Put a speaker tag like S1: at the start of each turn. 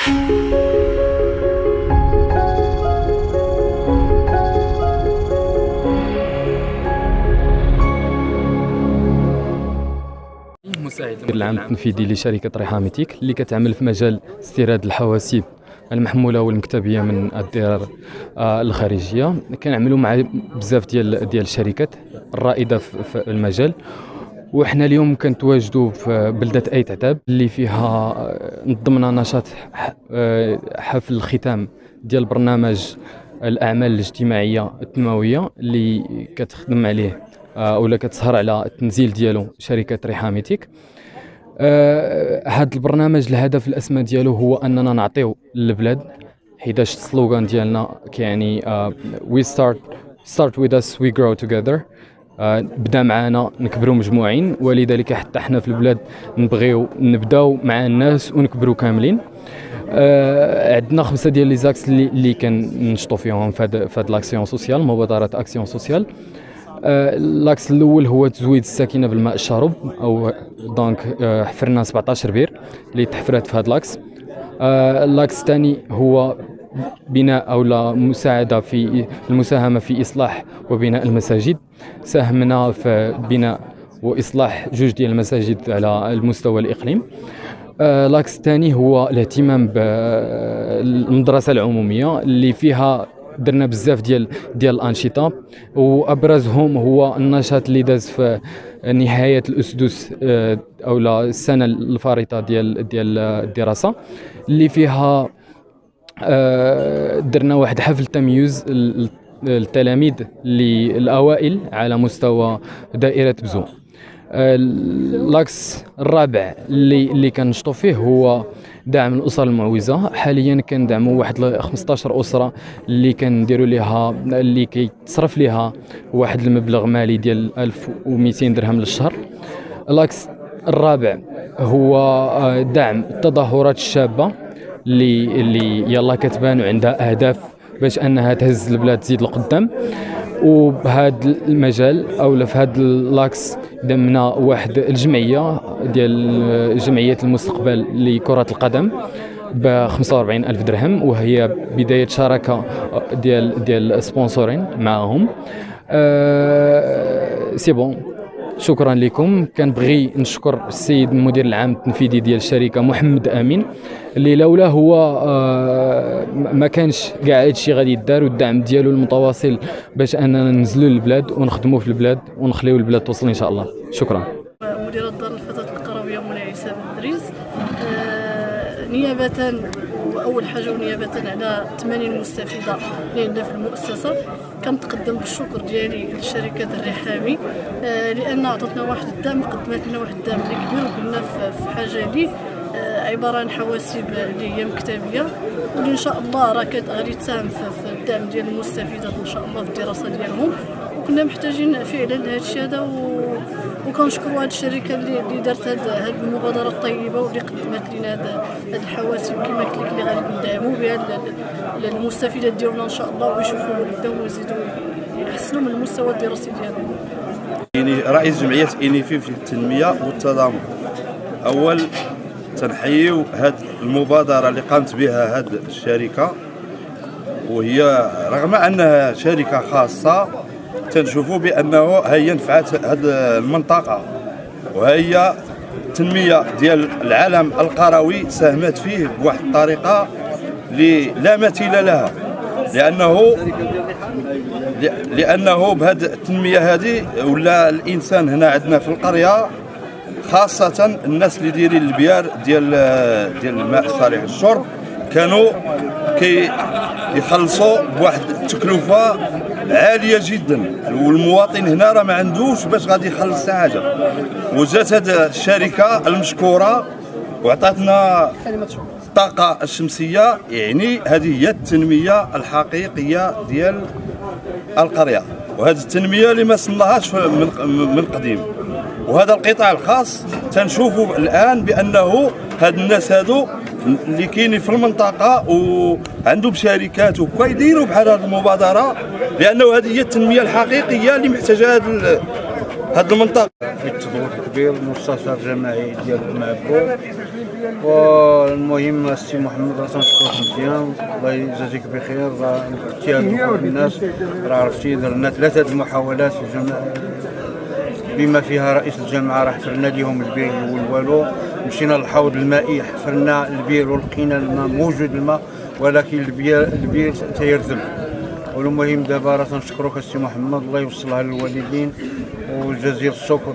S1: مساعد العام التنفيذي لشركة ريحاميتيك اللي كتعمل في مجال استيراد الحواسيب المحمولة والمكتبية من الديار الخارجية. كنعملوا مع بزاف ديال الشركات الرائدة في المجال، وحنا اليوم كنتواجدوا في بلدة أيت عتاب اللي فيها نظمنا نشاط حفل الختام ديال برنامج الأعمال الاجتماعية التنموية اللي كتخدم عليه ولا كتسهر على التنزيل ديالو شركة ريحاميتيك. هذا البرنامج الهدف الأسمى ديالو هو أننا نعطيو للبلاد، حيتاش السلوغان ديالنا كيعني we start with us we grow together. بدا معنا نكبروا مجموعين، ولذلك حتى احنا في البلاد نبغيو نبداو مع الناس ونكبروا كاملين. عندنا 5 ديال لي زاكس اللي كنشطوا فيهم في هاد لاكسيون سوسيال، مبادرة اكسيون سوسيال. اللاكس الاول هو تزويد الساكنه بالماء الشرب، او دونك حفرنا 17 بير اللي تحفرات في هذا اللاكس. اللاكس الثاني هو بناء او لا مساعده في المساهمه في اصلاح وبناء المساجد. ساهمنا في بناء واصلاح 2 ديال المساجد على المستوى الاقليم. اللاكس الثاني هو الاهتمام بالمدرسه العموميه اللي فيها درنا بزاف ديال الانشطه، وابرزهم هو النشاط اللي داز في نهايه الاسدس او لا السنه الفارطه ديال الدراسه، اللي فيها درنا واحد حفل تمييز التلاميذ الاوائل على مستوى دائره بزو. اللاكس الرابع اللي كنشطو فيه هو دعم الاسر المعوزه. حاليا كندعموا واحد 15 اسره اللي كنديروا ليها اللي كيتصرف ليها واحد المبلغ مالي ديال 1200 درهم للشهر. اللاكس الرابع هو دعم التظاهرات الشابه اللي يلا كتبان وعندها اهداف باش انها تهز البلاد تزيد لقدام. وبهذا المجال او في هذا اللاكس دمنا واحد الجمعيه ديال جمعيه المستقبل لكره القدم ب 45,000 درهم، وهي بدايه شراكه ديال سبونسورين معهم. سي بون، شكرا لكم. كنبغي نشكر السيد المدير العام التنفيذي ديال الشركه محمد امين اللي لولا هو ما كانش كاع هادشي غادي يدار، والدعم ديالو المتواصل باش اننا ننزلوا للبلاد ونخدموا في البلاد ونخليو البلاد توصل ان شاء الله. شكرا.
S2: مديرة دار الفتاة القروية مولاي عيسى بن دريس، نيابة وأول حاجة ونيابة على 80 مستفيدة اللي عندنا في المؤسسة، كنتقدم بالشكر ديالي لشركة الريحامي لأن عطتنا واحد الدعم، قدمت لنا واحد الدعم اللي كبير وكنا في حاجة ليه، عبارة عن حواسيب اللي هي مكتبية، واللي إن شاء الله راه غادي تساهم في الدعم ديال المستفيدات إن شاء الله في الدراسة ديالهم. وكنا محتاجين فعلا لهذا الشيء هذا، وكنشكروا هذه الشركه اللي دارت هذه المبادره الطيبه واللي قدمت لنا هذه الحواسيب كما قلت لك اللي غادي ندعموا بها المستفيدات ديالنا ان شاء الله، ويشوفوا يبداو يزيدوا يحسنوا من المستوى الدراسي ديالهم.
S3: يعني رئيس جمعيه انيفي في التنميه والتضامن. اول تنحيو هذه المبادره اللي قامت بها هذه الشركه، وهي رغم انها شركه خاصه تنشوفوا بانه هي نفعت هذه المنطقه، وهي التنميه ديال العالم القروي ساهمت فيه بواحد الطريقه اللي لا مثيل لها، لانه بهذه التنميه هذه ولا الانسان هنا عندنا في القريه، خاصه الناس اللي دايرين البيار ديال الماء الصالح للشرب، كانوا يخلصوا بواحد التكلفه عاليه جدا، والمواطن هنا راه ما عندوش باش غادي يخلص حاجه. وجات هذه الشركه المشكوره وعطاتنا الطاقه الشمسيه، يعني هذه هي التنميه الحقيقيه ديال القريه، وهذه التنميه اللي ما صلناهاش من قديم. وهذا القطاع الخاص تنشوفوا الان بانه هاد الناس هادو اللي كاينين في المنطقه وعندهم شركات وكيديروا بحال هذه المبادره، لانه هذه هي التنميه الحقيقيه اللي محتاجها هذه المنطقه.
S4: في التطوير الكبير مستشار جماعي ديال معبور والمهم السي محمد راه تنشكرك مزيان، الله يجازيك بخير. راه الاجتهاد الناس راه عرفتي درنا 3 المحاولات بما فيها رئيس الجامعه راه حفرنا لهم البير الاول والو، مشينا للحوض المائي حفرنا البير ولقينا الماء موجود الماء، ولكن البير تيرذب. والمهم دابا راه تنشكروك السي محمد، الله يوصلها للوالدين وجزيل الشكر.